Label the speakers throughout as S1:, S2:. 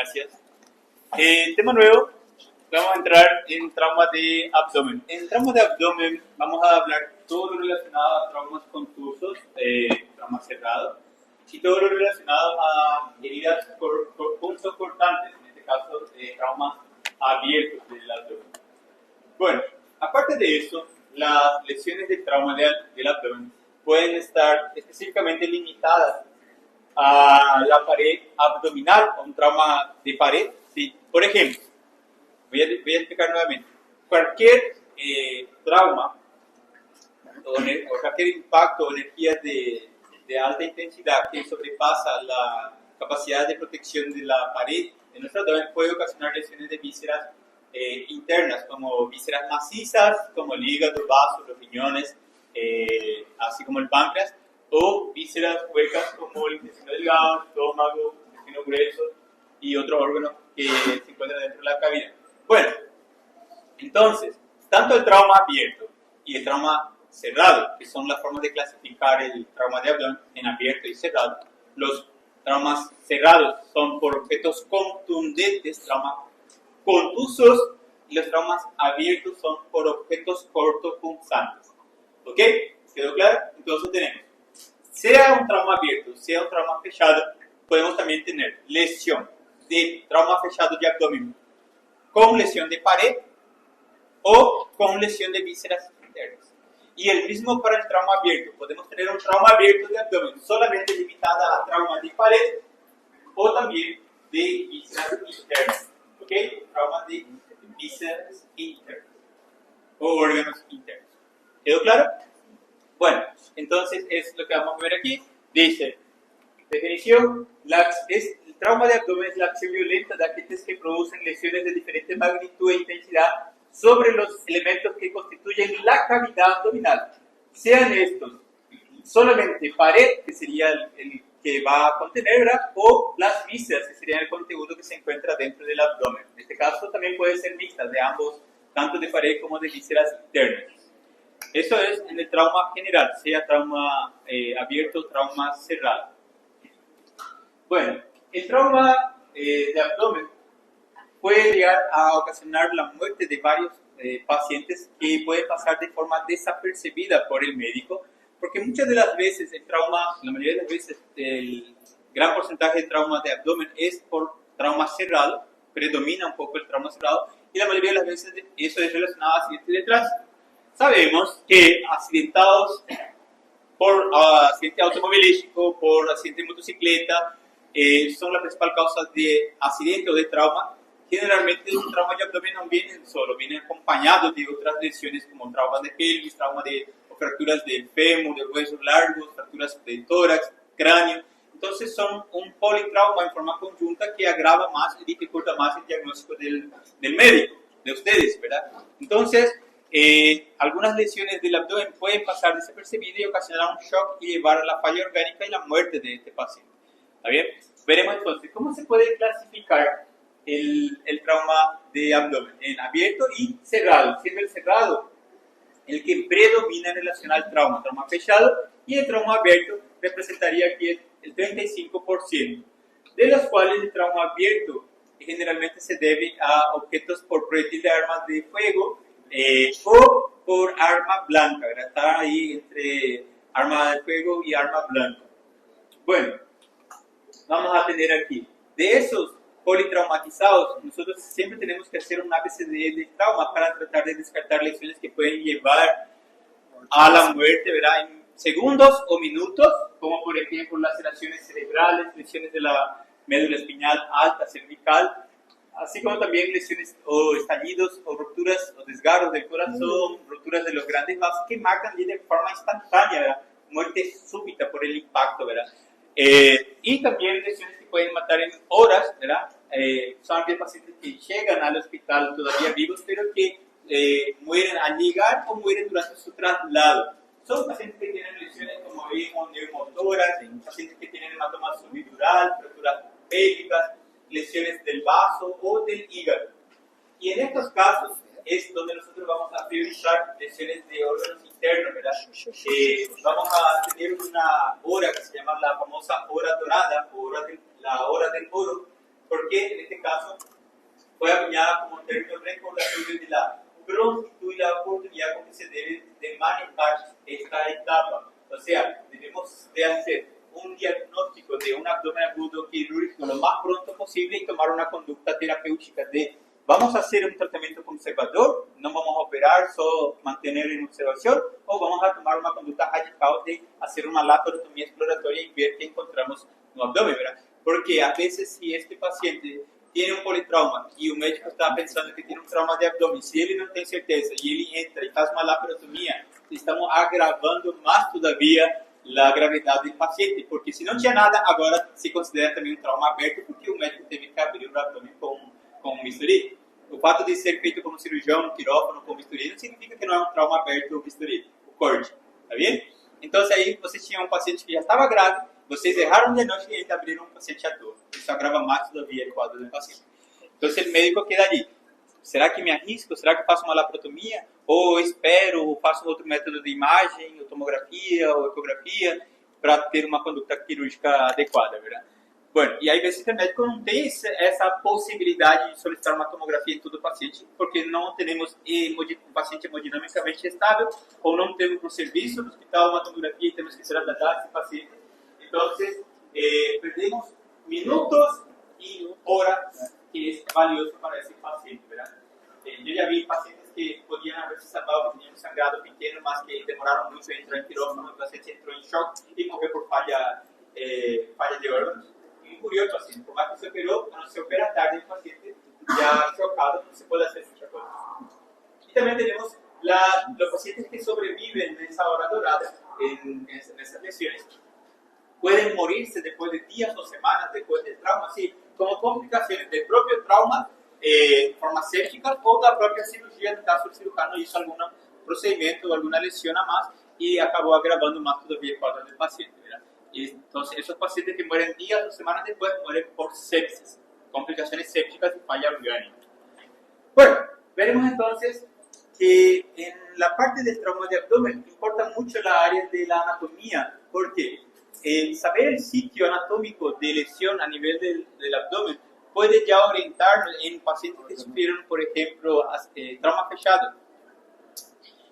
S1: Gracias. Tema nuevo. Vamos a entrar en trauma de abdomen. En trauma de abdomen vamos a hablar todo lo relacionado a traumas contusos, trauma cerrado, y todo lo relacionado a heridas punzocortantes, en este caso traumas abiertos del abdomen. Bueno, aparte de eso, las lesiones de trauma del abdomen pueden estar específicamente limitadas a la pared abdominal o un trauma de pared. ¿Sí? Por ejemplo, voy a explicar nuevamente. Cualquier trauma o cualquier impacto o energía de alta intensidad que sobrepasa la capacidad de protección de la pared de nuestro abdomen puede ocasionar lesiones de vísceras internas, como vísceras macizas, como el hígado, el vaso, los riñones, así como el páncreas, o vísceras huecas como el intestino delgado, el estómago, el intestino grueso y otros órganos que se encuentran dentro de la cavidad. Bueno, entonces, tanto el trauma abierto y el trauma cerrado, que son las formas de clasificar el trauma de abdomen en abierto y cerrado, los traumas cerrados son por objetos contundentes, traumas contusos, y los traumas abiertos son por objetos cortopunzantes. ¿Ok? ¿Quedó claro? Entonces tenemos, sea un trauma abierto, sea un trauma fechado, podemos también tener lesión de trauma fechado de abdomen con lesión de pared o con lesión de vísceras internas. Y el mismo para el trauma abierto. Podemos tener un trauma abierto de abdomen solamente limitada a trauma de pared o también de vísceras internas. ¿Ok? Trauma de vísceras internas o órganos internos. ¿Quedó claro? Bueno, entonces es lo que vamos a ver aquí. Dice, definición, el trauma de abdomen es la acción violenta de agentes que producen lesiones de diferente magnitud e intensidad sobre los elementos que constituyen la cavidad abdominal. Sean estos solamente pared, que sería el que va a contener, ¿verdad? O las vísceras, que serían el conteúdo que se encuentra dentro del abdomen. En este caso también puede ser mixta de ambos, tanto de pared como de vísceras internas. Eso es en el trauma general, sea trauma abierto o trauma cerrado. Bueno, el trauma de abdomen puede llegar a ocasionar la muerte de varios pacientes que puede pasar de forma desapercibida por el médico, porque muchas de las veces el trauma, la mayoría de las veces el gran porcentaje de trauma de abdomen es por trauma cerrado, predomina un poco el trauma cerrado, y la mayoría de las veces eso es relacionado a accidentes de tránsito. Sabemos que accidentados por accidente automovilístico, por accidente de motocicleta, son la principal causa de accidente o de trauma. Generalmente los traumas de abdomen no vienen solo, vienen acompañados de otras lesiones como traumas de pelvis, traumas o fracturas del fémur, de huesos largos, fracturas del tórax, cráneo. Entonces son un politrauma en forma conjunta que agrava más y dificulta más el diagnóstico del médico, de ustedes, ¿verdad? Entonces, algunas lesiones del abdomen pueden pasar desapercibidas y ocasionar un shock y llevar a la falla orgánica y la muerte de este paciente. ¿Está bien? Veremos entonces cómo se puede clasificar el trauma de abdomen en abierto y cerrado, siendo el cerrado el que predomina en relación al trauma fechado, y el trauma abierto representaría aquí el 35%, de los cuales el trauma abierto generalmente se debe a objetos por proyectil de armas de fuego o por arma blanca, ¿verdad? Está ahí entre arma de fuego y arma blanca. Bueno, vamos a tener aquí, de esos politraumatizados, nosotros siempre tenemos que hacer un ABCD de trauma para tratar de descartar lesiones que pueden llevar a la muerte, ¿verdad? En segundos o minutos, como por ejemplo laceraciones cerebrales, lesiones de la médula espinal alta, cervical, así como también lesiones o estallidos o rupturas o desgarros del corazón, rupturas de los grandes vasos que marcan de forma instantánea, ¿verdad? Muerte súbita por el impacto, ¿verdad? Y también lesiones que pueden matar en horas, ¿verdad? Son aquellos pacientes que llegan al hospital todavía vivos, pero que mueren al llegar o mueren durante su traslado. Son pacientes que tienen lesiones como neumotórax, pacientes que tienen hematoma subdural, fracturas pélvicas, lesiones del vaso o del hígado. Y en estos casos es donde nosotros vamos a priorizar lesiones de órganos internos, ¿verdad? Vamos a tener una hora que se llama la famosa hora dorada, o la hora del oro, porque en este caso fue acuñada como término recordatorio de la prontitud y la oportunidad con que se debe de manejar esta etapa. O sea, debemos de hacer un diagnóstico de un abdomen agudo quirúrgico lo más pronto posible y tomar una conducta terapéutica de vamos a hacer un tratamiento conservador, no vamos a operar, solo mantener en observación, o vamos a tomar una conducta radical de hacer una laparotomía exploratoria y ver que encontramos no abdomen, ¿verdad? Porque a veces si este paciente tiene un politrauma y un médico está pensando que tiene un trauma de abdomen, si ele não tem certeza y él entra y faz una laparotomía, estamos agravando más todavía la gravedad del paciente, porque si no tinha nada, agora se considera também um trauma aberto, porque o médico teve que abrir o abdômen com um bisturi. O fato de ser feito como cirurgião no quirófano com bisturi não significa que não é um trauma aberto o bisturi, o corte, tá vendo? Então, aí vocês tinham um paciente que já estava grávido, vocês erraram o diagnóstico e ainda abriram um paciente à toa. Isso agrava mais todavia o quadro do paciente. Então, o médico queda ali. Será que me arrisco? Será que faço uma laparotomia? Ou espero, ou faço outro método de imagem, ou tomografia, ou ecografia, para ter uma conduta quirúrgica adequada, verdade? Bueno, e aí, às vezes, o médico não tem essa possibilidade de solicitar uma tomografia em todo o paciente, porque não temos um paciente hemodinamicamente estável, ou não temos no serviço no hospital uma tomografia e temos que tratar esse paciente. Então, perdemos minutos e horas que é valioso para esse paciente, verdade? Eu já vi pacientes que podiam haver se salvado, que tinham sangrado pequeno, mas que demoraram muito a entrar em quirófano, o paciente entrou em choque e morreu por falha de órgãos. E murió el paciente. Por más que se operó, cuando se opera tarde el paciente ya chocado, no se puede hacer muchas cosas. Y también tenemos los pacientes que sobreviven en esa hora dorada, en esas lesiones, pueden morirse después de días o semanas después del trauma, así como complicaciones del propio trauma farmacéutica o da propia cirugía, en caso el cirujano hizo algún procedimiento o alguna lesión a más y acabó agravando más todavía el cuadro del paciente, ¿verdad? Y entonces esos pacientes que mueren días o semanas después mueren por sepsis, complicaciones sépticas y falla orgánica. Bueno, veremos entonces que en la parte del trauma de abdomen importa mucho la área de la anatomía, porque saber el sitio anatómico de lesión a nivel del abdomen puede ya orientarnos en pacientes que sufrieron, por ejemplo, trauma fechado.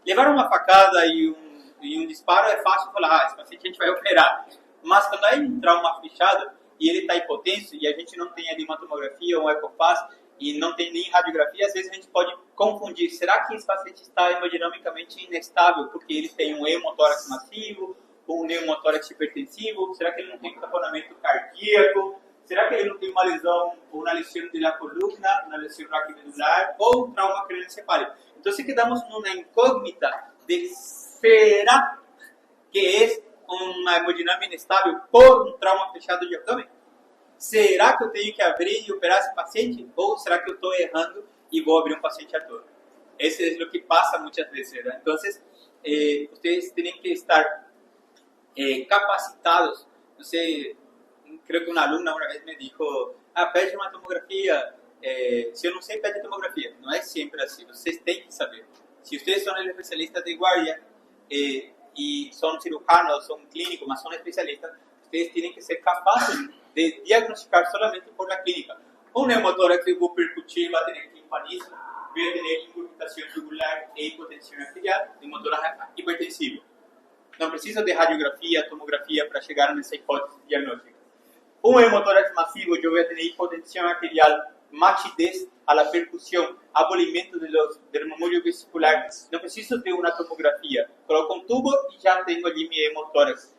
S1: Levar uma facada e um disparo é fácil falar, esse paciente a gente vai operar. Mas quando é um trauma fechado e ele está hipotenso e a gente não tem ali uma tomografia ou um ecofaz e não tem nem radiografia, às vezes a gente pode confundir. Será que esse paciente está hemodinamicamente inestável porque ele tem um hemotórax massivo ou um pneumotórax hipertensivo? Será que ele não tem taponamento cardíaco? Será que ele não tem uma lesão ou uma lesão da coluna, uma lesão raquimedular ou um trauma cranioencefálico? Então, quedamos numa incógnita de será que é uma hemodinâmica inestável por um trauma fechado de abdômen? Será que eu tenho que abrir e operar esse paciente? Ou será que eu estou errando e vou abrir um paciente à toa? Isso é o que passa muitas vezes, ¿verdad? Então, vocês têm que estar capacitados. Não sei, creo que uma alumna uma vez me dijo, pede uma tomografia. Se eu não sei, pede tomografia. Não é sempre assim, vocês têm que saber. Se vocês são especialistas de guardia e são cirujanos, são clínicos, mas são especialistas, vocês têm que ser capazes de diagnosticar solamente por la clínica. Un neumotórax hipopercutivo, timpanismo, va a tener ingurgitación jugular e hipotensión arterial, neumotórax hipertensivo. No preciso de radiografía, tomografía para llegar a esa hipótesis diagnóstica. Un hemotórax masivo, yo voy a tener hipotensión arterial, machidez a la percusión, abolimiento del murmullo vesicular. No preciso de una tomografía. Coloco un tubo y ya tengo allí mi hemotórax.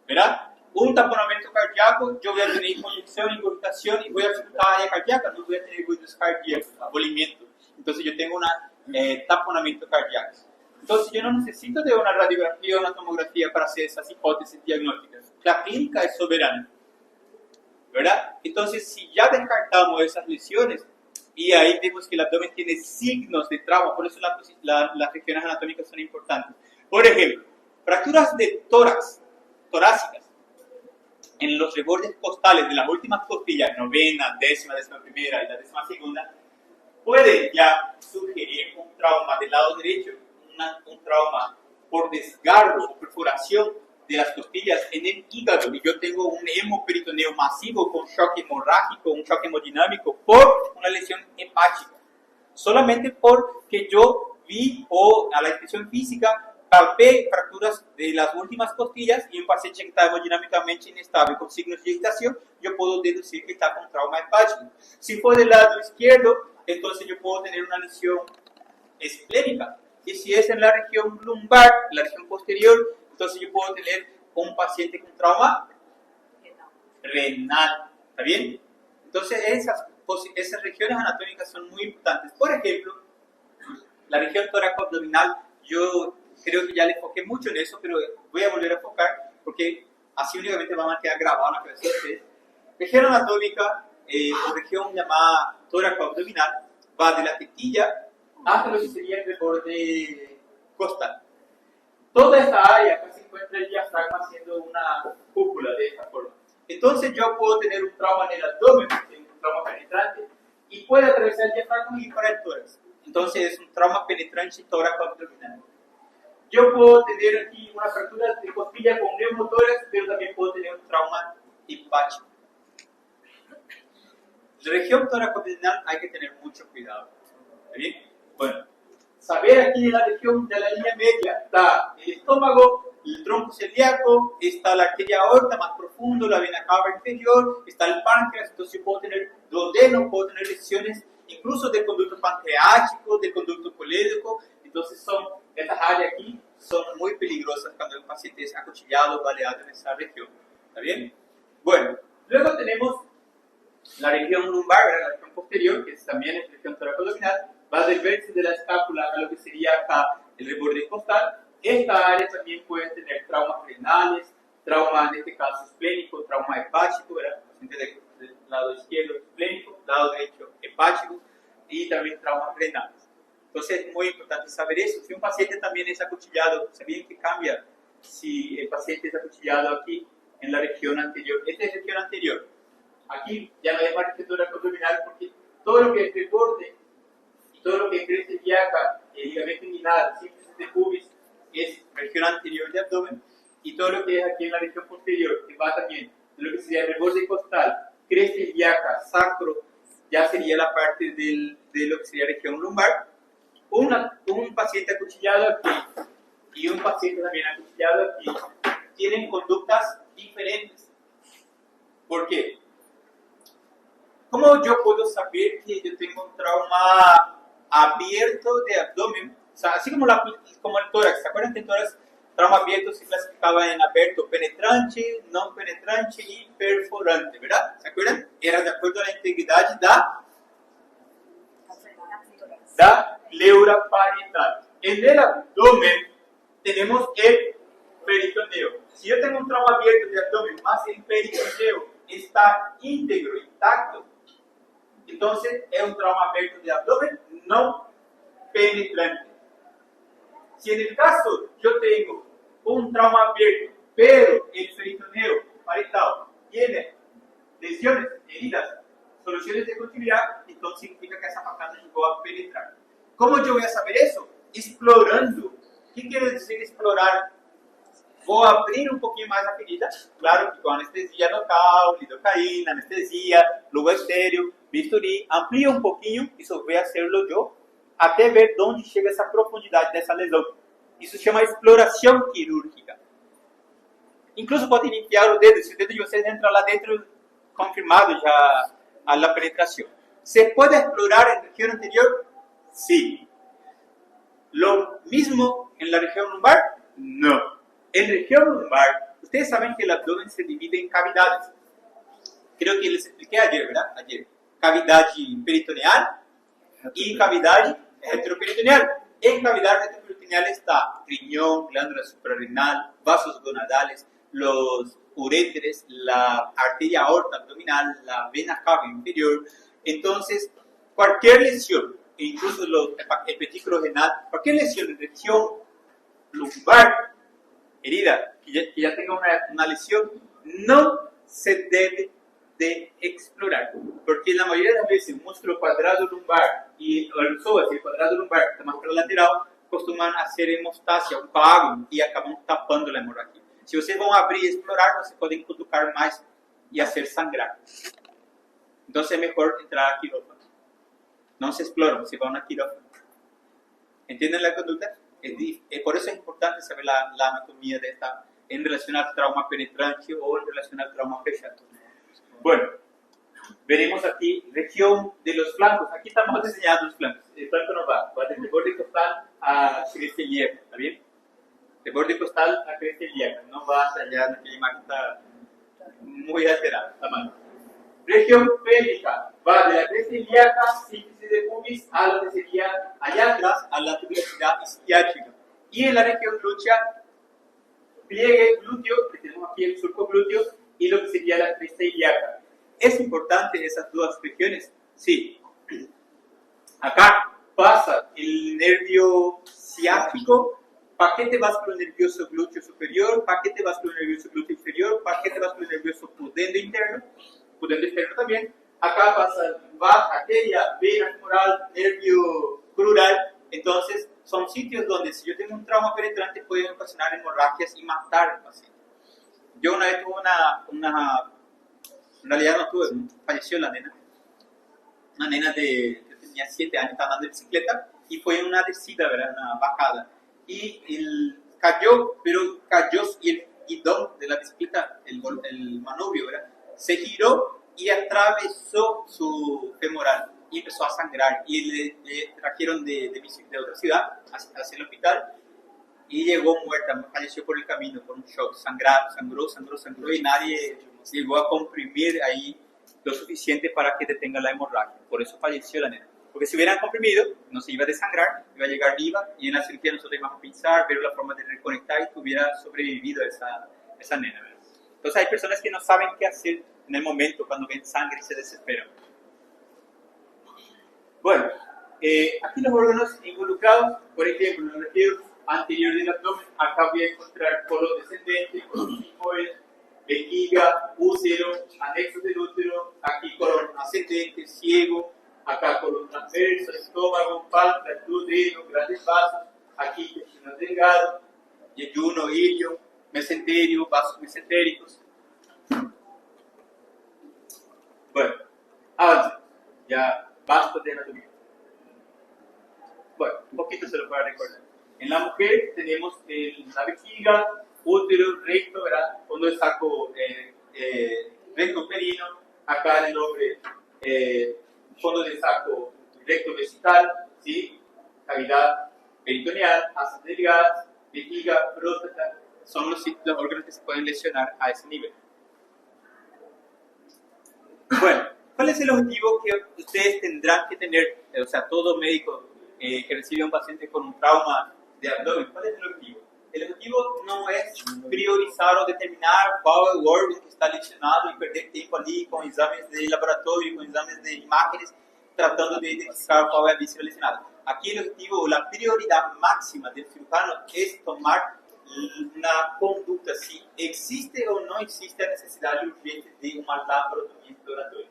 S1: ¿Verdad? Un taponamiento cardíaco, yo voy a tener proyección, ingurgitación y voy a ejecutar área cardíaca, no voy a tener ruidos cardíacos, abolimiento. Entonces yo tengo un taponamiento cardíaco. Entonces yo no necesito de una radiografía o una tomografía para hacer esas hipótesis diagnósticas. La clínica es soberana, ¿verdad? Entonces si ya descartamos esas lesiones y ahí vemos que el abdomen tiene signos de trauma, por eso las regiones anatómicas son importantes. Por ejemplo, fracturas de tórax, torácicas, en los rebordes costales de las últimas costillas, novena, décima primera y la décima segunda, puede ya sugerir un trauma del lado derecho, un trauma por desgarro o perforación de las costillas en el hígado y yo tengo un hemoperitoneo masivo con shock hemorrágico, un shock hemodinámico por una lesión hepática. Solamente porque yo vi o a la inspección física palpé fracturas de las últimas costillas y un paciente que está hemodinámicamente inestable con signos de agitación, yo puedo deducir que está con trauma hepático. Si fue del lado izquierdo, entonces yo puedo tener una lesión esplénica. Y si es en la región lumbar, la región posterior, entonces yo puedo tener un paciente con trauma renal. ¿Está bien? Entonces esas regiones anatómicas son muy importantes. Por ejemplo, la región toracoabdominal, yo creo que ya le enfoqué mucho en eso, pero voy a volver a enfocar porque así únicamente van a quedar grabados en la cabeza de ustedes. Región anatómica, o región llamada toracoabdominal, va de la tetilla hasta lo que sería el borde costal. Toda esta área acá se encuentra el diafragma haciendo una cúpula de esta forma. Entonces yo puedo tener un trauma en el abdomen, un trauma penetrante, y puede atravesar el diafragma y ir para el tórax. Entonces es un trauma penetrante tóraco-abdominal. Yo puedo tener aquí una fractura de costilla con neumotórax, pero también puedo tener un trauma hepático. La región tóraco-abdominal hay que tener mucho cuidado. ¿Está bien? Bueno, saber aquí en la región de la línea media está el estómago, el tronco celíaco, está la arteria aorta más profundo, la vena cava inferior, está el páncreas, entonces yo puedo tener duodeno, puedo tener lesiones incluso del conducto pancreático, del conducto colédoco, entonces estas áreas aquí son muy peligrosas cuando el paciente es acuchillado o baleado en esa región. ¿Está bien? Bueno, luego tenemos la región lumbar, la región posterior, que también es región toracoabdominal, va del vértice de la escápula a lo que sería acá el reborde costal. Esta área también puede tener traumas renales, trauma en este caso esplénico, trauma hepático, ¿verdad? Paciente del lado izquierdo esplénico, lado derecho hepático y también traumas renales. Entonces es muy importante saber eso. Si un paciente también es acuchillado, ¿sabían que cambia si el paciente es acuchillado aquí en la región anterior? Esta es la región anterior. Aquí ya no hay más región toracoabdominal porque todo lo que es reborde y todo lo que crece ilíaca, el ligamento inguinal, síntesis de pubis, es región anterior de abdomen, y todo lo que es aquí en la región posterior, que va también de lo que sería el reborde costal, cresta ilíaca, sacro, ya sería la parte de lo que sería región lumbar. Un paciente acuchillado aquí y un paciente también acuchillado aquí tienen conductas diferentes. ¿Por qué? ¿Cómo yo puedo saber que yo tengo un trauma abierto de abdomen? O sea, así como el tórax. ¿Se acuerdan que el tórax, trauma abierto, se clasificaba en abierto penetrante, no penetrante y perforante, ¿verdad? ¿Se acuerdan? Era de acuerdo a la integridad da pleura parietal. En el abdomen tenemos el peritoneo. Si yo tengo un trauma abierto de abdomen más el peritoneo está íntegro, intacto, entonces es un trauma abierto de abdomen no penetrante. Si en el caso yo tengo un trauma abierto, pero el peritoneo parietal tiene lesiones, heridas, soluciones de continuidad, entonces significa que esa patada llegó a penetrar. ¿Cómo yo voy a saber eso? Explorando. ¿Qué quiere decir explorar? Voy a abrir un poquito más la ferida, claro que con anestesia local, lidocaína, anestesia, luego estéreo, bisturí, amplío un poquito, eso voy a hacerlo yo, até ver dónde llega esa profundidad de esa lesión. Eso se llama exploración quirúrgica. Incluso pueden limpiar o dedo, si o dedo de vocês entra lá dentro, confirmado ya a la penetración. ¿Se puede explorar en región anterior? Sí. ¿Lo mismo en la región lumbar? No. En región lumbar, ustedes saben que el abdomen se divide en cavidades. Creo que les expliqué ayer, ¿verdad? Ayer. Cavidad peritoneal y cavidad retroperitoneal. En cavidad retroperitoneal está riñón, glándula suprarrenal, vasos gonadales, los uréteres, la arteria aorta abdominal, la vena cava inferior. Entonces, cualquier lesión, incluso el petículo renal, cualquier lesión en región lumbar, herida, que ya tenga una lesión, no se debe de explorar, porque la mayoría de las veces el músculo cuadrado lumbar y el psoas, el cuadrado lumbar que está más lateral, acostuman a hacer hemostasia, un coágulo y acaban tapando la hemorragia. Se vocês vão abrir e explorar, vocês podem cutucar mais e fazer sangrar. Então é melhor entrar a quirófano. Não se exploram, se vão a quirófano. ¿Entienden la conducta? Por eso es importante saber la anatomía de esta en relación al trauma penetrante o en relación al trauma fechado. Bueno, veremos aquí región de los flancos. Aquí estamos diseñando los flancos. El flanco no va desde el borde costal a cresta ilíaca, ¿está bien? De borde costal a cresta ilíaca, no va hasta allá, en aquella imagen está muy alterada, está mal. Región pélvica va de la cresta ilíaca, síntesis de pubis, a lo que sería allá atrás, a la tuberosidad isquiática. Y en la región glútea, pliegue glúteo, que tenemos aquí el surco glúteo, y lo que sería la cresta ilíaca. ¿Es importante esas dos regiones? Sí. Acá pasa el nervio ciático, paquete vasculonervioso glúteo superior, paquete vasculonervioso glúteo inferior, paquete vasculonervioso pudendo interno, pudendo externo también. Acá va aquella vena femoral, nervio crural. Entonces, son sitios donde si yo tengo un trauma penetrante pueden ocasionar hemorragias y matar al paciente. Yo una vez tuve en realidad no tuve, falleció la nena. Una nena que tenía 7 años, estaba andando en bicicleta y fue en una descida, ¿verdad? Una bajada. Y cayó, pero cayó y el guidón de la bicicleta, el manubrio, ¿verdad? Se giró y atravesó su femoral y empezó a sangrar. Y le trajeron de otra ciudad hacia el hospital y llegó muerta, falleció por el camino, por un shock. Sangró y nadie llegó a comprimir ahí lo suficiente para que detenga la hemorragia. Por eso falleció la nena. Porque si hubieran comprimido, no se iba a desangrar, iba a llegar viva y en la cirugía nosotros íbamos a pensar, ver la forma de reconectar y que hubiera sobrevivido esa nena, ¿verdad? Entonces hay personas que no saben qué hacer en el momento cuando ven sangre y se desesperan. Bueno, aquí los órganos involucrados, por ejemplo, en el región anterior del abdomen, acá voy a encontrar colon descendente, colon sigmoide, vejiga, útero, anexos del útero, aquí colon ascendente, ciego, acá colon transverso, estómago, páncreas, duodeno, grandes vasos, aquí intestino delgado, yeyuno, ilio, mesenterio, vasos mesentéricos. Bueno, avance, ya basta de anatomía. Bueno, un poquito se lo voy a recordar. En la mujer tenemos la vejiga, útero, recto, ¿verdad? Fondo de saco, recto perino, acá en el hombre, fondo de saco recto vesical, ¿sí? Cavidad peritoneal, asas delgadas, vejiga, próstata, son los órganos que se pueden lesionar a ese nivel. Bueno, ¿cuál es el objetivo que ustedes tendrán que tener, o sea, todo médico que recibe a un paciente con un trauma de abdomen? ¿Cuál es el objetivo? El objetivo no es priorizar o determinar cuál es el órgano que está lesionado y perder tiempo allí con exámenes de laboratorio, con exámenes de imágenes, tratando de identificar cuál es la víscera lesionada. Aquí el objetivo, la prioridad máxima del cirujano es tomar una conducta, si existe o no existe la necesidad urgente de una laparotomía exploratoria.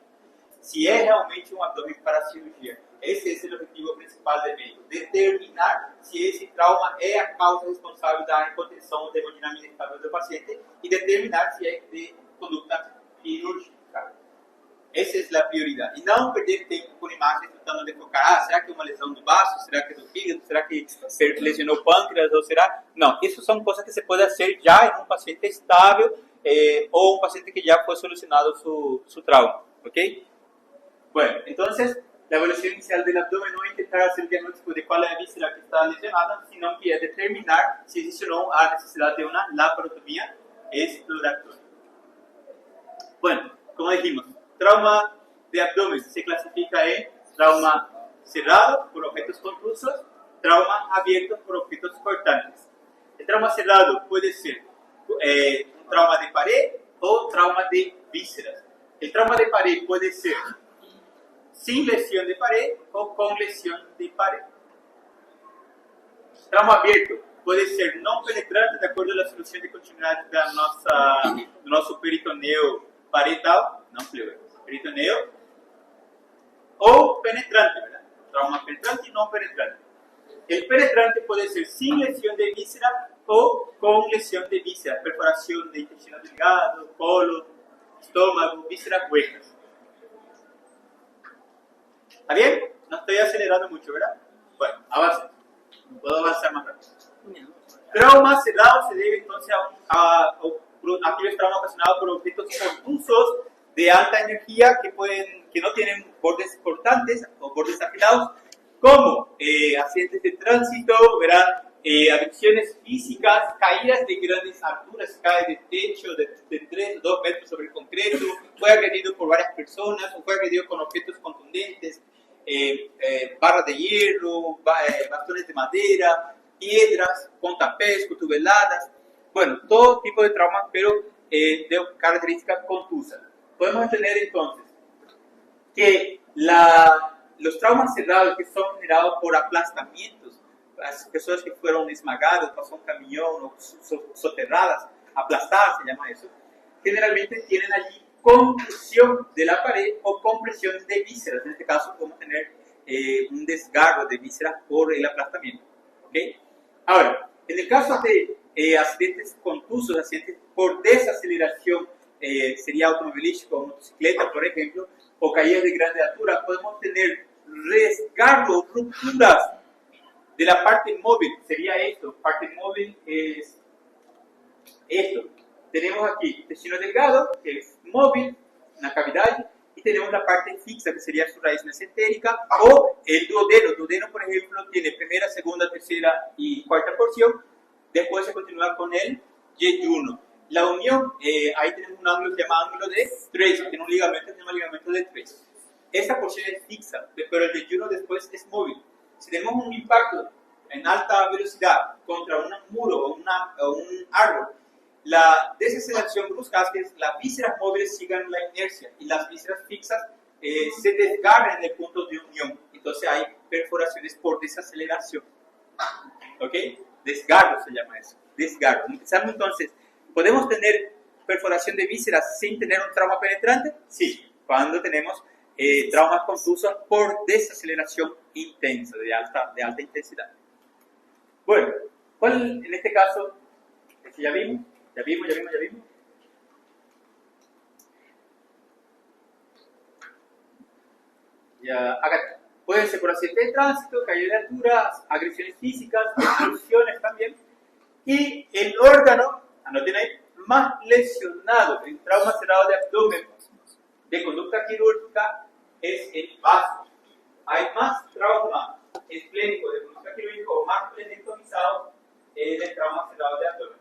S1: Si es realmente un abdomen para cirugía. Ese es el objetivo principal del médico, determinar si ese trauma es a causa responsable de la hipotensión o de hemodinamia inestable del paciente y determinar si es de conducta quirúrgica. Esa es la prioridad. Y no perder tiempo con imágenes tratando de enfocar, ¿será que es una lesión del vaso? ¿Será que es del fígado? ¿Será que se lesionó el páncreas? ¿O será? No, esas son cosas que se puede hacer ya en un paciente estable o un paciente que ya fue solucionado su trauma. ¿Ok? Bueno, entonces, la evaluación inicial del abdomen no es intentar hacer el diagnóstico de cuál es la víscera que está lesionada, sino que es determinar si existe o no la necesidad de una laparotomía exploratoria. Bueno, como dijimos, trauma de abdomen se clasifica en trauma cerrado por objetos contusos, trauma abierto por objetos cortantes. El trauma cerrado puede ser un trauma de pared o trauma de vísceras. El trauma de pared puede ser sin lesión de pared o con lesión de pared. Trauma abierto puede ser no penetrante de acuerdo a la solución de continuidad de nuestro peritoneo parietal, no peritoneo, o penetrante, ¿verdad? Trauma penetrante y no penetrante. El penetrante puede ser sin lesión de víscera o con lesión de vísceras, perforación de intestino delgado, colon, estómago, vísceras huecas. ¿Está bien? No estoy acelerando mucho, ¿verdad? Bueno, avance. Puedo avanzar más rápido. Trauma cerrado se debe entonces a aquellos traumas ocasionados por objetos contusos de alta energía que no tienen bordes cortantes o bordes afilados, como accidentes de tránsito, verán, adicciones físicas, caídas de grandes alturas, cae de techo de 3 o 2 metros sobre el concreto, fue agredido por varias personas, o fue agredido con objetos contundentes, barras de hierro, bastones de madera, piedras, pontapés, cutubeladas, bueno, todo tipo de traumas, pero de características contusas. Podemos entender entonces que los traumas cerrados que son generados por aplastamientos, las personas que fueron esmagadas, pasó un camión o soterradas, aplastadas se llama eso, generalmente tienen allí compresión de la pared o compresión de vísceras. En este caso podemos tener un desgarro de vísceras por el aplastamiento. ¿Okay? Ahora, en el caso de accidentes contusos, accidentes por desaceleración, sería automovilístico o motocicleta, por ejemplo, o caídas de grande altura, podemos tener desgarros, rupturas de la parte móvil. Sería esto, parte móvil es esto. Tenemos aquí intestino delgado, que es móvil, una cavidad, y tenemos la parte fixa, que sería su raíz mesentérica, o el duodeno. El duodeno, por ejemplo, tiene primera, segunda, tercera y cuarta porción. Después se continúa con el yeyuno. La unión, ahí tenemos un ángulo que se llama ángulo de Tracy, tiene un ligamento que se llama ligamento de Tracy. Esta porción es fixa, pero el yeyuno después es móvil. Si tenemos un impacto en alta velocidad contra un muro o un árbol, la desaceleración brusca hace que las vísceras móviles sigan la inercia y las vísceras fixas se desgarren en el punto de unión. Entonces hay perforaciones por desaceleración. ¿Ok? Desgarro se llama eso. Desgarro. Empezamos entonces. ¿Podemos tener perforación de vísceras sin tener un trauma penetrante? Sí, cuando tenemos traumas contusos por desaceleración intensa, de alta intensidad. Bueno, ¿cuál en este caso? Ya vimos. Ya, acá está. Puede ser por accidente de tránsito, caída de altura, agresiones físicas, explosiones también. Y el órgano, anoten ahí, más lesionado en trauma cerrado de abdomen de conducta quirúrgica es el vaso. Hay más trauma esplénico de conducta quirúrgica o más plenectomizado del trauma cerrado de abdomen.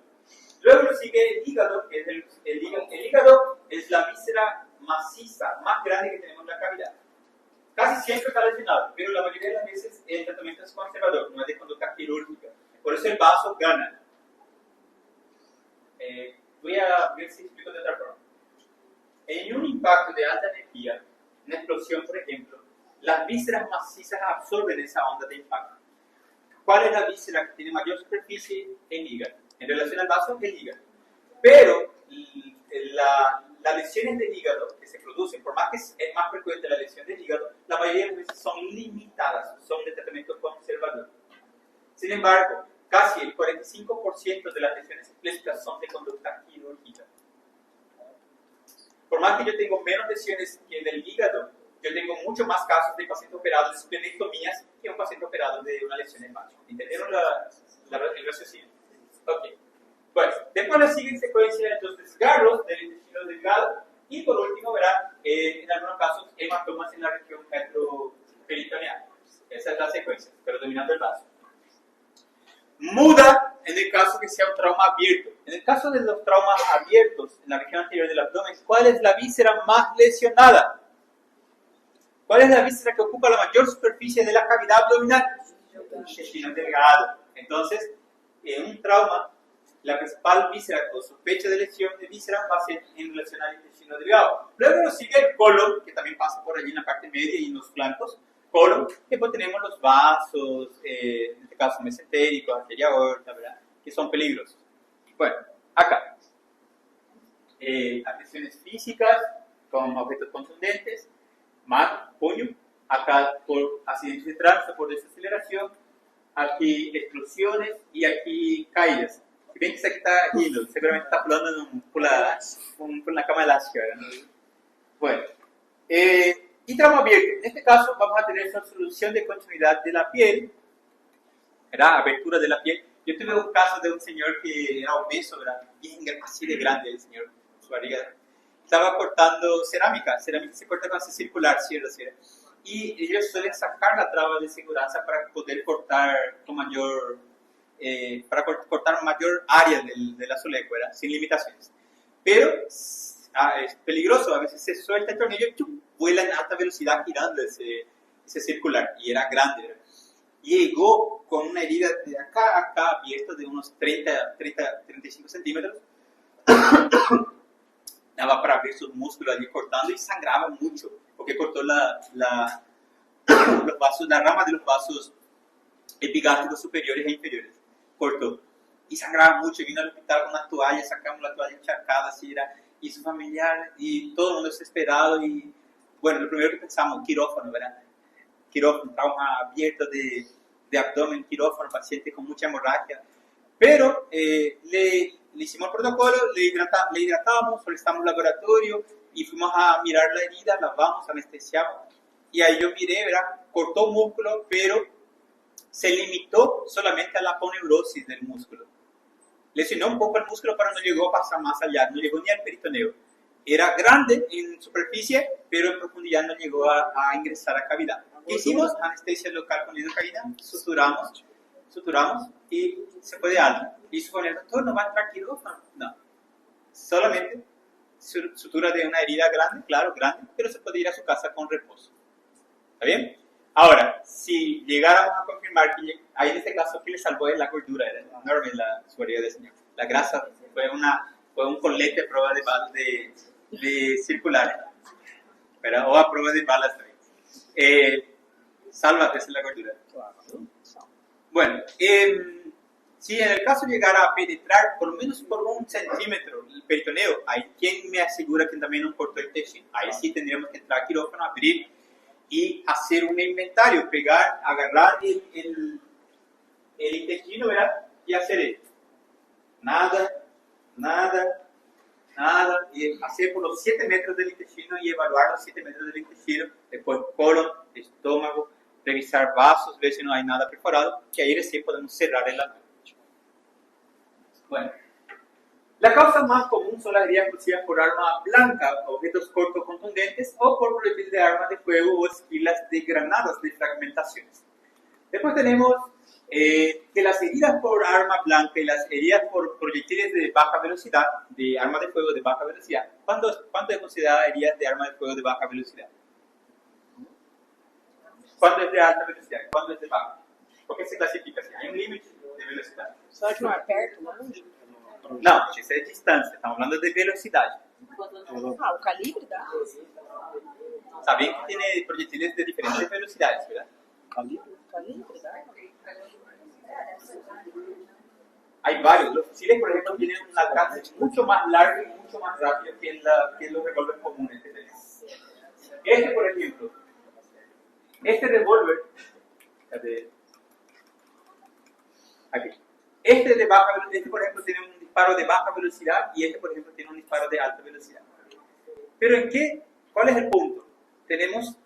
S1: Luego lo sigue el hígado, que es el hígado es la víscera maciza, más grande que tenemos en la cavidad. Casi siempre está lesionado, pero la mayoría de las veces el tratamiento es conservador, no es de conducta quirúrgica. Por eso el vaso gana. Voy a ver si explico de otra forma. En un impacto de alta energía, una explosión por ejemplo, las vísceras macizas absorben esa onda de impacto. ¿Cuál es la víscera que tiene mayor superficie? El hígado. En relación al vaso, el hígado. Pero las lesiones del hígado que se producen, por más que es más frecuente la lesión del hígado, la mayoría de las veces son limitadas, son de tratamiento conservador. Sin embargo, casi el 45% de las lesiones explícitas son de conducta quirúrgica. Por más que yo tengo menos lesiones que del hígado, yo tengo mucho más casos de pacientes operados de esplenectomías que un paciente operado de una lesión en macho. ¿Entendieron el raciocinio? Ok. Pues, después le siguen secuencia de los desgarros del intestino delgado y por último verán, en algunos casos, hematomas en la región retroperitoneal. Esa es la secuencia, pero dominando el vaso. Muda en el caso que sea un trauma abierto. En el caso de los traumas abiertos en la región anterior del abdomen, ¿cuál es la víscera más lesionada? ¿Cuál es la víscera que ocupa la mayor superficie de la cavidad abdominal? El intestino delgado. Entonces, en un trauma, la principal víscera o sospecha de lesión de víscera va a ser en relación al intestino delgado. Luego nos sigue el colon, que también pasa por allí en la parte media y en los flancos. Colon, después tenemos los vasos, en este caso mesentérico, arteria aorta, ¿verdad? Que son peligrosos. Bueno, acá. Agresiones físicas con objetos contundentes, mano, puño. Acá por accidentes de tránsito, por desaceleración. Aquí explosiones y aquí caídas. Se bem que isso aqui está rindo, seguramente está pulando por la cama elástica, ¿verdad? Bueno, y trauma abierto. En este caso vamos a tener una solución de continuidad de la piel, ¿verdad? Abertura de la piel. Yo tuve un caso de un señor que era obeso, ¿verdad? Bien así de grande el señor, su barriga. Estaba cortando cerámica se corta con hace circular, ¿cierto? Y ellos suelen sacar la traba de seguridad para poder cortar con mayor, para cortar mayor área del azulejo, ¿verdad? Sin limitaciones. Pero es peligroso, a veces se suelta el tornillo y vuela en alta velocidad girando ese circular, y era grande, ¿verdad? Llegó con una herida de acá a acá abierta de unos 35 centímetros. Daba para ver sus músculos allí cortando y sangraba mucho, porque cortó los vasos, la rama de los vasos epigástricos superiores e inferiores. Cortó. Y sangraba mucho. Vino al hospital con una toalla, sacamos la toalla encharcada, así era, y su familiar, y todo el mundo desesperado. Y bueno, lo primero que pensamos, quirófano, ¿verdad? Quirófano, trauma abierto de abdomen, quirófano, paciente con mucha hemorragia. Pero le hicimos el protocolo, le hidratamos, solicitamos laboratorio y fuimos a mirar la herida, lavamos, anestesiamos. Y ahí yo miré, ¿verdad? Cortó músculo, pero se limitó solamente a la aponeurosis del músculo. Lesionó un poco el músculo, pero no llegó a pasar más allá, no llegó ni al peritoneo. Era grande en superficie, pero en profundidad no llegó a ingresar a cavidad. ¿Qué hicimos? Anestesia local con lidocaína, suturamos y se fue de alta. Y supone el doctor, ¿no va a entrar quirófano? No. Solamente sutura de una herida grande, claro, grande, pero se puede ir a su casa con reposo. ¿Está bien? Ahora, si llegáramos a confirmar que ahí en este caso que le salvó de la gordura, era enorme su herida del señor. La grasa fue un colete a prueba de circular, ¿verdad? O a prueba de balas también. Salva desde la gordura. Bueno, si en el caso llegara a penetrar por lo menos por 1 centímetro el peritoneo, ahí ¿quién me asegura que también no cortó el intestino? Ahí sí tendríamos que entrar a quirófano, abrir y hacer un inventario, agarrar el intestino, ¿verdad? Y hacer esto. Nada, y hacer por los 7 metros del intestino y evaluar los 7 metros del intestino, después colon, estómago, revisar vasos, ver si no hay nada perforado, que ahí recién podemos cerrar el abdomen. Bueno, la causa más común son las heridas producidas por arma blanca, objetos cortos contundentes o por proyectiles de armas de fuego o esquilas de granadas de fragmentaciones. Después tenemos que las heridas por arma blanca y las heridas por proyectiles de baja velocidad, de arma de fuego de baja velocidad, ¿cuándo es considerada heridas de arma de fuego de baja velocidad? ¿Cuándo es de alta velocidad? ¿Cuándo es de baja? ¿Por qué se clasifica así? Hay un límite de velocidad.
S2: Só que não aperta, não?
S1: No, esa es distancia, estamos hablando de velocidad.
S2: Ah, o calibre dá?
S1: Saben que tiene proyectiles de diferentes velocidades, ¿verdad?
S2: Calibre dá?
S1: Hay varios. Los fusiles, por ejemplo, tienen un alcance mucho más largo y mucho más rápido que los revólveres comunes que tenemos. Este, por ejemplo, este revólver, aquí. Este, por ejemplo, tiene un disparo de baja velocidad y este, por ejemplo, tiene un disparo de alta velocidad. Pero ¿cuál es el punto? Tenemos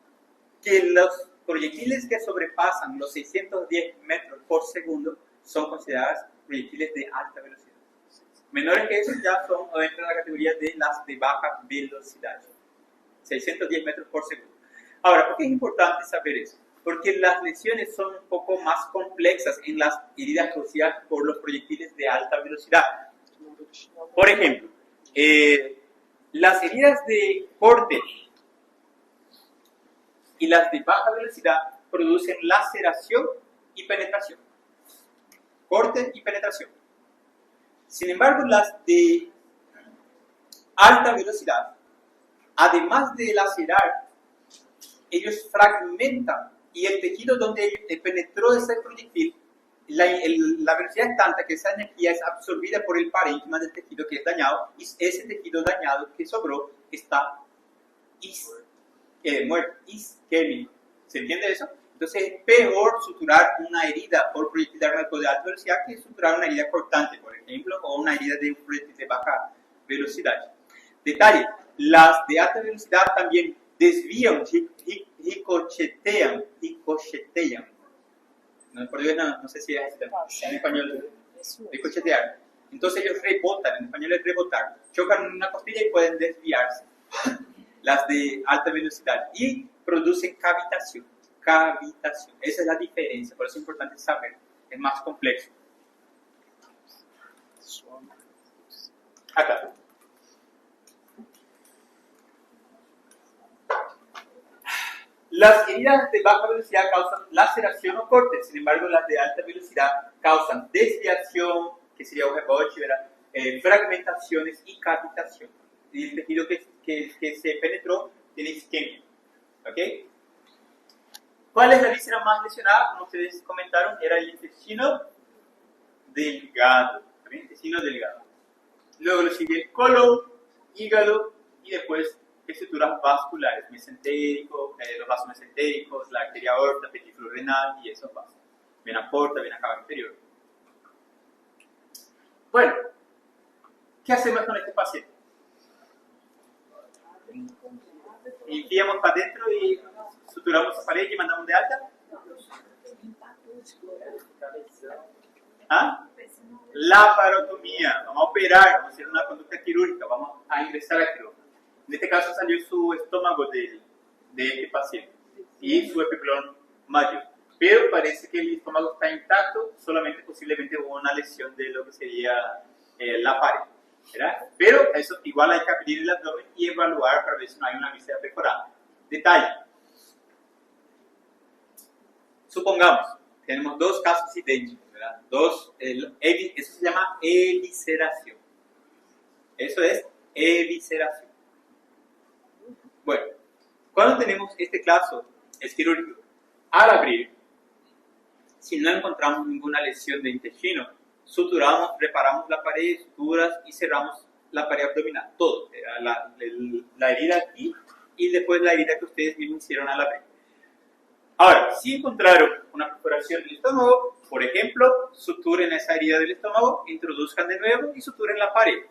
S1: que los proyectiles que sobrepasan los 610 metros por segundo son considerados proyectiles de alta velocidad. Menores que eso ya son dentro de la categoría de las de baja velocidad. 610 metros por segundo. Ahora, ¿por qué es importante saber eso? Porque las lesiones son un poco más complexas en las heridas producidas por los proyectiles de alta velocidad. Por ejemplo, las heridas de corte y las de baja velocidad producen laceración y penetración. Corte y penetración. Sin embargo, las de alta velocidad, además de lacerar, ellos fragmentan y el tejido donde penetró ese proyectil, la velocidad es tanta que esa energía es absorbida por el parénquima del tejido que es dañado y ese tejido dañado que sobró está muerto, isquémico. ¿Se entiende eso? Entonces es peor suturar una herida por proyectil de arma de fuego de alta velocidad que suturar una herida cortante, por ejemplo, o una herida de un proyectil de baja velocidad. Detalle, las de alta velocidad también desvían, ricochetean. No, por Dios, no sé si es en español, ricochetear. Entonces ellos rebotan, en español es rebotar. Chocan en una costilla y pueden desviarse. Las de alta velocidad. Y producen cavitación. Esa es la diferencia, por eso es importante saber. Es más complejo. Acá. Las heridas de baja velocidad causan laceración o corte, sin embargo las de alta velocidad causan desviación, que sería hoja boche, fragmentaciones y cavitación. Y el tejido que se penetró tiene isquemia. ¿Okay? ¿Cuál es la víscera más lesionada? Como ustedes comentaron, era el intestino delgado. ¿Okay? Intestino delgado. Luego lo sigue el colon, hígado y después estructuras vasculares, mesentérico, los vasos mesentéricos, la arteria aorta, petículo renal y esos vasos. Vena porta, vena cava inferior. Bueno, ¿qué hacemos con este paciente? Limpiamos para adentro y suturamos la pared y mandamos de alta. ¿Ah? Laparotomía. Vamos a operar, vamos a hacer una conducta quirúrgica, vamos a ingresar a quirófano. En este caso salió su estómago de este paciente y su epipelón mayor. Pero parece que el estómago está intacto, solamente posiblemente hubo una lesión de lo que sería la pared. ¿Verdad? Pero eso igual hay que abrir el abdomen y evaluar para ver si no hay una víscera perforada. Detalle. Supongamos, tenemos dos casos idénticos, ¿verdad? Eso se llama evisceración. Eso es evisceración. Bueno, cuando tenemos este caso, es quirúrgico. Al abrir, si no encontramos ninguna lesión de intestino, suturamos, reparamos la pared, suturas y cerramos la pared abdominal. Todo. La herida aquí y después la herida que ustedes mismos hicieron al abrir. Ahora, si encontraron una perforación del estómago, por ejemplo, suturen esa herida del estómago, introduzcan de nuevo y suturen la pared.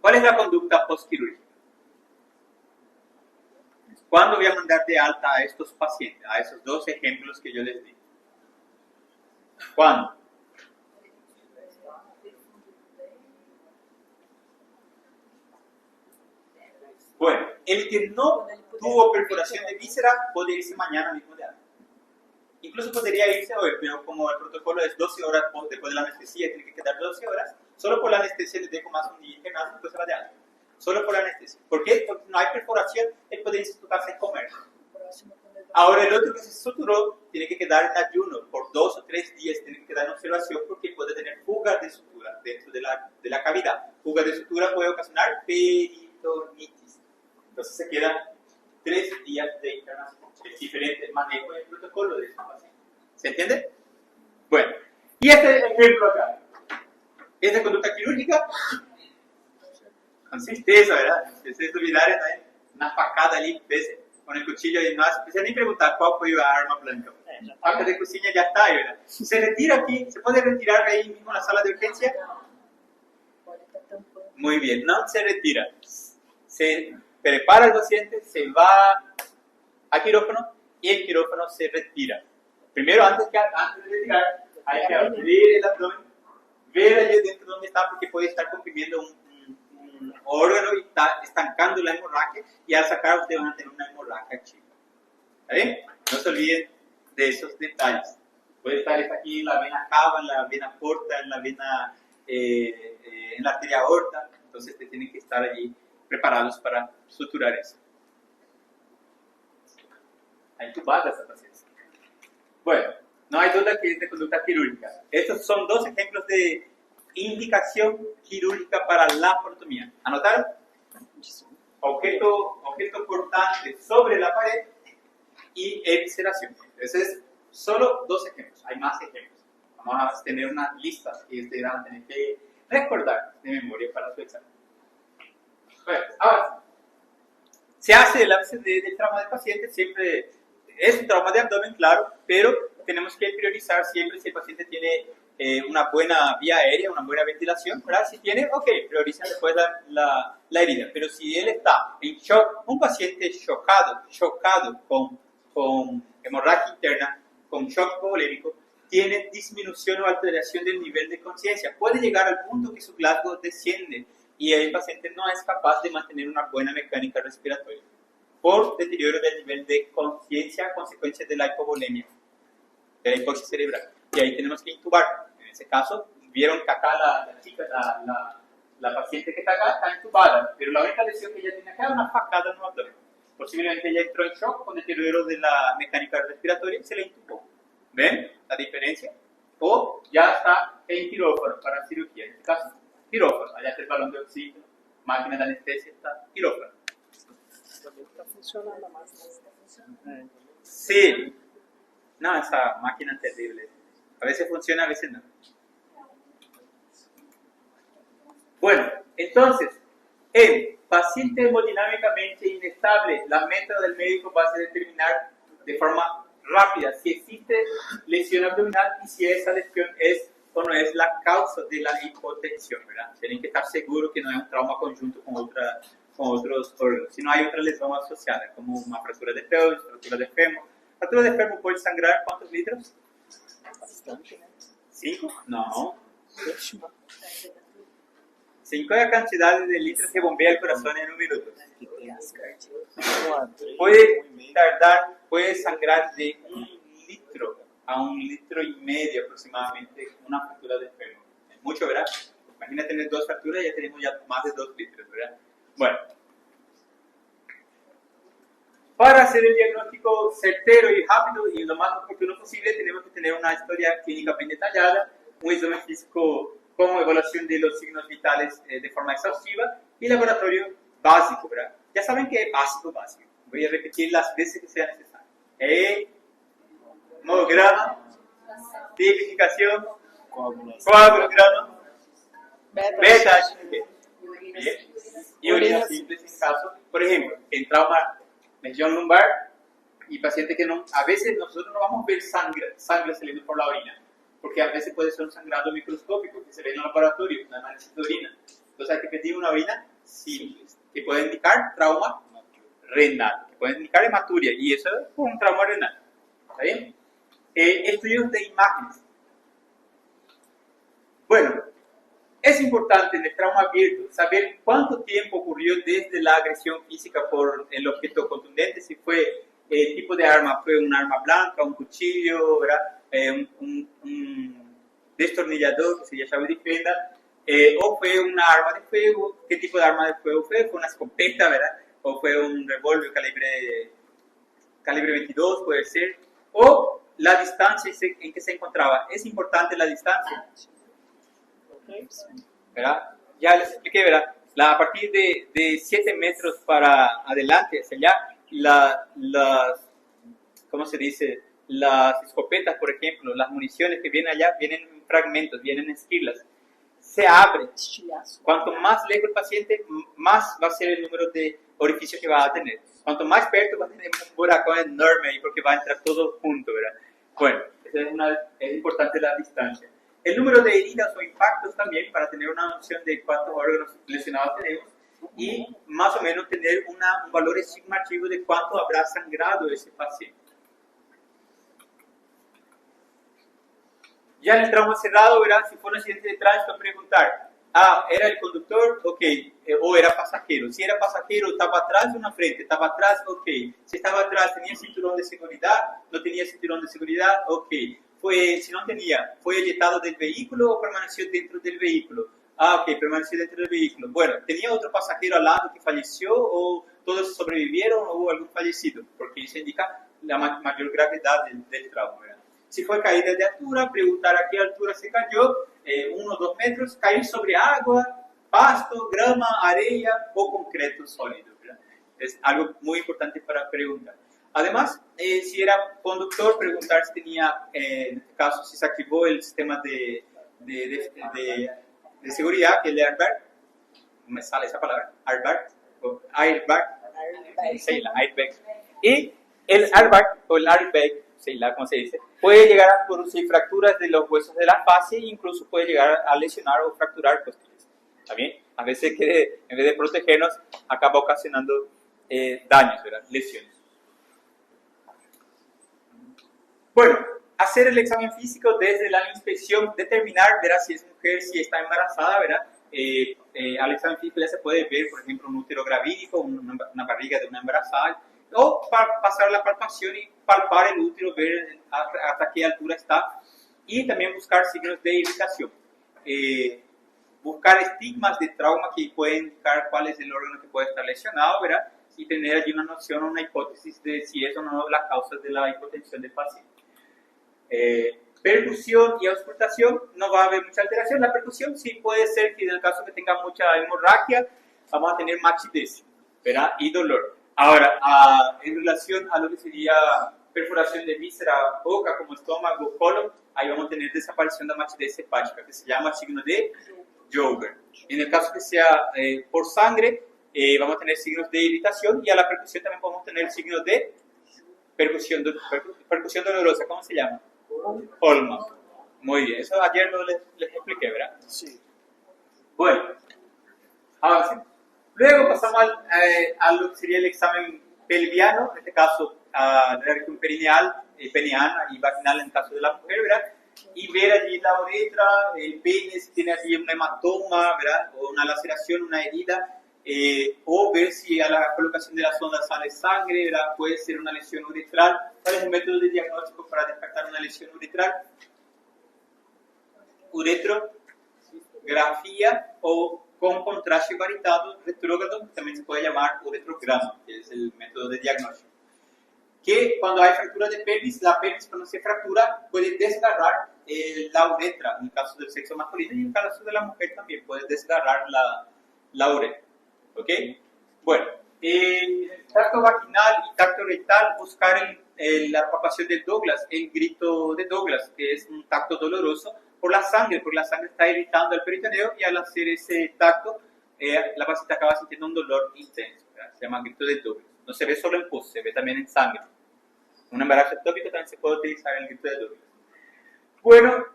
S1: ¿Cuál es la conducta postquirúrgica? ¿Cuándo voy a mandar de alta a estos pacientes? A esos dos ejemplos que yo les di. ¿Cuándo? Bueno, el que no tuvo perforación de víscera puede irse mañana mismo de alta. Incluso podría irse hoy, pero como el protocolo es 12 horas después de la anestesia, tiene que quedar 12 horas, solo por la anestesia les dejo más un día que más, después se va de alta. Solo por la anestesia. ¿Por qué? Porque no hay perforación, él puede irse a su casa y comer. Ahora el otro que se suturó tiene que quedar en ayuno por 2 o 3 días, tiene que quedar en observación porque puede tener fugas de sutura dentro de la cavidad. Fugas de sutura puede ocasionar peritonitis. Entonces se quedan 3 días de internación. Es diferente el manejo del protocolo de ese paciente. ¿Se entiende? Bueno, y este ejemplo acá. Esta conducta quirúrgica, consiste eso, ¿verdad? Ustedes olvidaron ahí, una facada ali, ¿ves? Con el cuchillo y no precisa ni preguntar cuál fue la arma blanca. Faca de cocina ya está ahí, ¿verdad? Se retira aquí, se puede retirar ahí mismo en la sala de urgencia. Muy bien, no se retira. Se prepara el paciente, se va a quirófano y el quirófano se retira. Primero, antes de retirar, hay que abrir el abdomen, ver allí dentro dónde está, porque puede estar comprimiendo un órgano y está estancando la hemorragia, y al sacar ustedes van a tener una hemorragia chica. ¿Está bien? No se olviden de esos detalles. Puede estar aquí en la vena cava, en la vena porta, en la vena, en la arteria aorta, entonces tienen que estar allí preparados para suturar eso. Hay entubadas esa paciente. Bueno, no hay duda que es de conducta quirúrgica. Estos son dos ejemplos de indicación quirúrgica para la laparotomía. ¿Anotaron? Objeto cortante sobre la pared y evisceración. Esos es solo dos ejemplos. Hay más ejemplos. Vamos a tener unas listas que ustedes van a tener que recordar de memoria para su examen. Bueno, ahora se hace el análisis del trauma del paciente siempre es un trauma de abdomen, claro, pero tenemos que priorizar siempre si el paciente tiene una buena vía aérea, una buena ventilación, ¿verdad? Si tiene, ok, prioriza después la herida. Pero si él está en shock, un paciente chocado con hemorragia interna, con shock hipovolémico, tiene disminución o alteración del nivel de conciencia. Puede llegar al punto que su Glasgow desciende y el paciente no es capaz de mantener una buena mecánica respiratoria por deterioro del nivel de conciencia a consecuencia de la hipovolemia, de la hipoxia cerebral. Y ahí tenemos que intubar. En ese caso, vieron que acá la chica, la paciente que está acá, está intubada, pero la única lesión que ella tiene acá es una facada en el abdomen. Posiblemente ella entró en shock con deterioro de la mecánica respiratoria y se le intubó. ¿Ven la diferencia? O ya está en quirófano para cirugía. En este caso, quirófano. Allá está el balón de oxígeno, máquina de anestesia, está quirófano.
S2: Está funcionando más, no está funcionando.
S1: Sí. No, esa máquina es terrible. A veces funciona, a veces no. Bueno, entonces, el paciente hemodinámicamente inestable, la meta del médico va a ser determinar de forma rápida si existe lesión abdominal y si esa lesión es o no es la causa de la hipotensión, ¿verdad? Tienen que estar seguros que no es un trauma conjunto con otros órganos, si no hay otra lesión asociada, como una fractura de pelvis, fractura de fémur. ¿Fractura de fémur puede sangrar cuántos litros?
S2: Bastante, né?
S1: ¿5? No.
S2: Última.
S1: 5 es la cantidad de litros que bombea el corazón en un minuto.
S2: Que tem as cartinhas.
S1: Puede sangrar de 1 litro a 1,5 litros aproximadamente una fractura de fémur. Es mucho, ¿verdad? Imagina tener 2 fracturas y ya tenemos ya más de 2 litros, ¿verdad? Bueno. Para hacer el diagnóstico certero y rápido y lo más oportuno posible, tenemos que tener una historia clínica bien detallada, un examen físico con evaluación de los signos vitales de forma exhaustiva y laboratorio básico, ¿verdad? Ya saben que es básico. Voy a repetir las veces que sea necesario. Hemograma, tipificación, coagulograma, beta-HCG. Y orina simple sin caso. Por ejemplo, en trauma, lesión lumbar y paciente que no, a veces nosotros no vamos a ver sangre saliendo por la orina, porque a veces puede ser un sangrado microscópico que se ve en el laboratorio, una análisis de orina. Entonces hay que pedir una orina simple, que puede indicar trauma renal, que puede indicar hematuria, y eso es un trauma renal. ¿Está bien? Estudios de imágenes. Bueno, es importante en el trauma abierto saber cuánto tiempo ocurrió desde la agresión física por el objeto contundente, si fue el tipo de arma, fue un arma blanca, un cuchillo, ¿verdad? Un destornillador, que sería llave de prenda, o fue una arma de fuego. ¿Qué tipo de arma de fuego fue? Fue una escopeta, ¿verdad? O fue un revólver calibre 22, puede ser, o la distancia en que se encontraba. Es importante la distancia, ¿verdad? Ya les expliqué, ¿verdad? A partir de 7 metros para adelante, hacia allá, ¿cómo se dice? Las escopetas, por ejemplo, las municiones que vienen allá, vienen en fragmentos, vienen en esquilas. Se abre. Cuanto más lejos el paciente, más va a ser el número de orificios que va a tener. Cuanto más perto, va a tener un buracón enorme ahí porque va a entrar todo junto, ¿verdad? Bueno, es importante la distancia. El número de heridas o impactos también, para tener una noción de cuántos órganos lesionados tenemos y más o menos tener un valor estimativo de cuánto habrá sangrado ese paciente. Ya en el trauma cerrado, ¿verdad? Si fue un accidente de tránsito, preguntar, ¿era el conductor? Ok. O era pasajero. Si era pasajero, ¿estaba atrás o una frente? ¿Estaba atrás? Ok. Si estaba atrás, ¿tenía cinturón de seguridad? ¿No tenía cinturón de seguridad? Ok. Si no tenía, ¿fue eyectado del vehículo o permaneció dentro del vehículo? Ok, permaneció dentro del vehículo. Bueno, ¿tenía otro pasajero al lado que falleció o todos sobrevivieron o hubo algún fallecido? Porque eso indica la mayor gravedad del trauma, ¿verdad? Si fue caída de altura, preguntar a qué altura se cayó, 1 o 2 metros, caer sobre agua, pasto, grama, arena o concreto sólido, ¿verdad? Es algo muy importante para preguntar. Además, si era conductor, preguntar si tenía, en este caso, si se activó el sistema de seguridad, el airbag, no me sale esa palabra, airbag, sí, la airbag. Y El airbag o el airbag, sí, como se dice, puede llegar a producir fracturas de los huesos de la fascia e incluso puede llegar a lesionar o fracturar costillas. ¿También? A veces que en vez de protegernos acaba ocasionando daños, ¿verdad? Lesiones. Bueno, hacer el examen físico desde la inspección, determinar, ¿verdad? Si es mujer, si está embarazada, ¿verdad? Al examen físico ya se puede ver, por ejemplo, un útero gravídico, una barriga de una embarazada, o pasar la palpación y palpar el útero, ver hasta qué altura está, y también buscar signos de irritación. Buscar estigmas de trauma que pueden indicar cuál es el órgano que puede estar lesionado, ¿verdad? Y tener allí una noción o una hipótesis de si es o no las causas de la hipotensión del paciente. Percusión y auscultación, no va a haber mucha alteración. La percusión sí puede ser que en el caso que tenga mucha hemorragia, vamos a tener machidez, ¿verdad? Y dolor. Ahora, en relación a lo que sería perforación de víscera, boca, como estómago, colon, ahí vamos a tener desaparición de machidez hepática, que se llama signo de Joubert. En el caso que sea por sangre, vamos a tener signos de irritación, y a la percusión también podemos tener signos de percusión dolorosa. ¿Cómo se llama? Olma. Muy bien, eso ayer no les expliqué, ¿verdad?
S2: Sí.
S1: Bueno, avancemos. Luego pasamos a lo que sería el examen pelviano, en este caso a la región perineal, peneana y vaginal en el caso de la mujer, ¿verdad? Y ver allí la uretra, el pene, si tiene allí un hematoma, ¿verdad? O una laceración, una herida, o ver si a la colocación de la sonda sale sangre, ¿verdad? Puede ser una lesión uretral. ¿Cuál es el método de diagnóstico para descartar una lesión uretral? Uretrografía o con contraste varitado retrógrado, también se puede llamar uretrograma, que es el método de diagnóstico. Que cuando hay fractura de pelvis, la pelvis cuando se fractura puede desgarrar la uretra, en el caso del sexo masculino, y en el caso de la mujer también puede desgarrar la uretra. ¿Ok? Bueno, en el tracto vaginal y tracto rectal, buscar la palpación del Douglas, el grito de Douglas, que es un tacto doloroso por la sangre, porque la sangre está irritando el peritoneo, y al hacer ese tacto, la paciente acaba sintiendo un dolor intenso, ¿verdad? Se llama grito de Douglas. No se ve solo en pus, se ve también en sangre. Un embarazo ectópico también se puede utilizar el grito de Douglas. Bueno,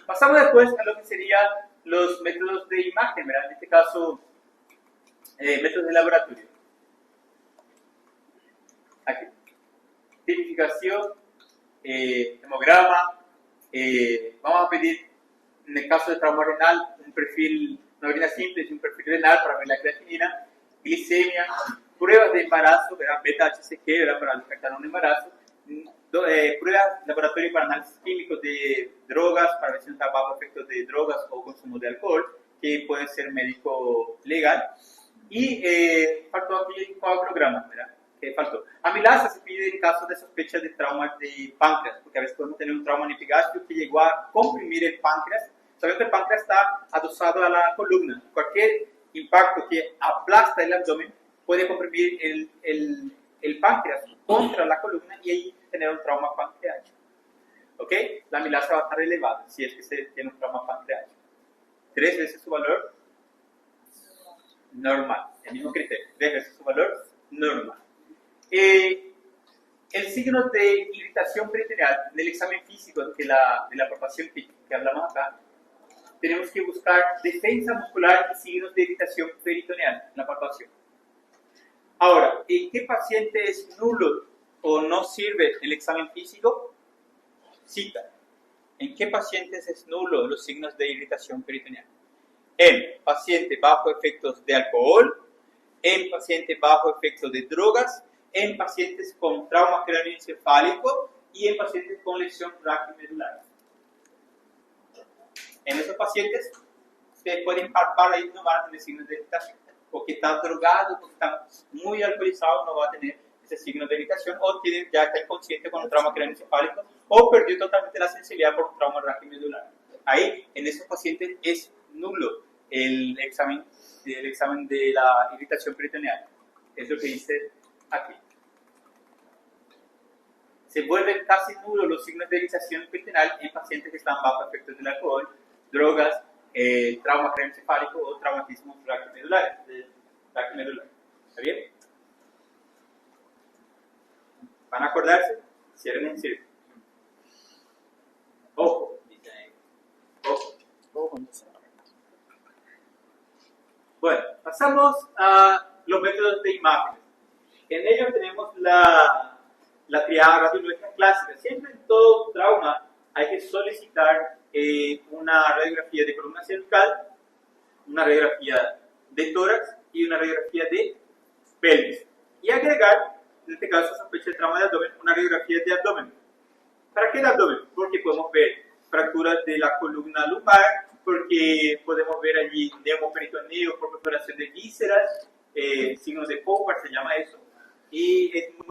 S1: pasamos después a lo que serían los métodos de imagen, ¿verdad? En este caso, métodos de laboratorio. Aquí. Tipificación, hemograma. Vamos a pedir, en el caso de trauma renal, un perfil, una orina simple y un perfil renal para ver la creatinina, glicemia, pruebas de embarazo, ¿verdad? Beta-HCG, ¿verdad? Para descartar un embarazo, pruebas de laboratorio para análisis químicos de drogas, para ver si está bajo efectos de drogas o consumo de alcohol, que puede ser médico legal. Y faltó aquí el coagulograma, ¿verdad? Faltó. Amilasa se pide en caso de sospecha de trauma de páncreas, porque a veces podemos tener un trauma epigástrico que llegó a comprimir el páncreas. Sabemos que el páncreas está adosado a la columna. Cualquier impacto que aplasta el abdomen puede comprimir el páncreas contra la columna y ahí tener un trauma pancreático. ¿Ok? La amilasa va a estar elevada si es que se tiene un trauma pancreático. 3 veces su valor normal. El mismo criterio. 3 veces su valor normal. El signo de irritación peritoneal del examen físico de la palpación que hablamos acá, tenemos que buscar defensa muscular y signos de irritación peritoneal en la palpación. Ahora, ¿en qué paciente es nulo o no sirve el examen físico? Cita. ¿En qué pacientes es nulo los signos de irritación peritoneal? En pacientes bajo efectos de alcohol, en pacientes bajo efectos de drogas, en pacientes con trauma craneoencefálico y en pacientes con lesión raquimedular. En esos pacientes, ustedes pueden palpar ahí, no van a tener signos de irritación. Porque está drogado, porque está muy alcoholizado, no va a tener ese signo de irritación, o ya está inconsciente con un trauma craneoencefálico, o perdió totalmente la sensibilidad por un trauma raquimedular. Ahí, en esos pacientes, es nulo el examen de la irritación peritoneal. Es lo que dice aquí. Se vuelven casi nulos los signos de irritación peritoneal en pacientes que están bajo efectos del alcohol, drogas, trauma craneoencefálico o traumatismo raquimedular. ¿Está bien? ¿Van a acordarse? Cierren en círculo. Ojo, dice ahí. Ojo.
S2: Ojo, no sé.
S1: Bueno, pasamos a los métodos de imágenes. En ellos tenemos la triada radiológica clásica. Siempre en todo trauma hay que solicitar una radiografía de columna cervical, una radiografía de tórax y una radiografía de pelvis. Y agregar, en este caso sospecha de trauma de abdomen, una radiografía de abdomen. ¿Para qué el abdomen? Porque podemos ver fracturas de la columna lumbar, porque podemos ver allí neumoperitoneo por perforación de vísceras, signos de Popper se llama eso, y es muy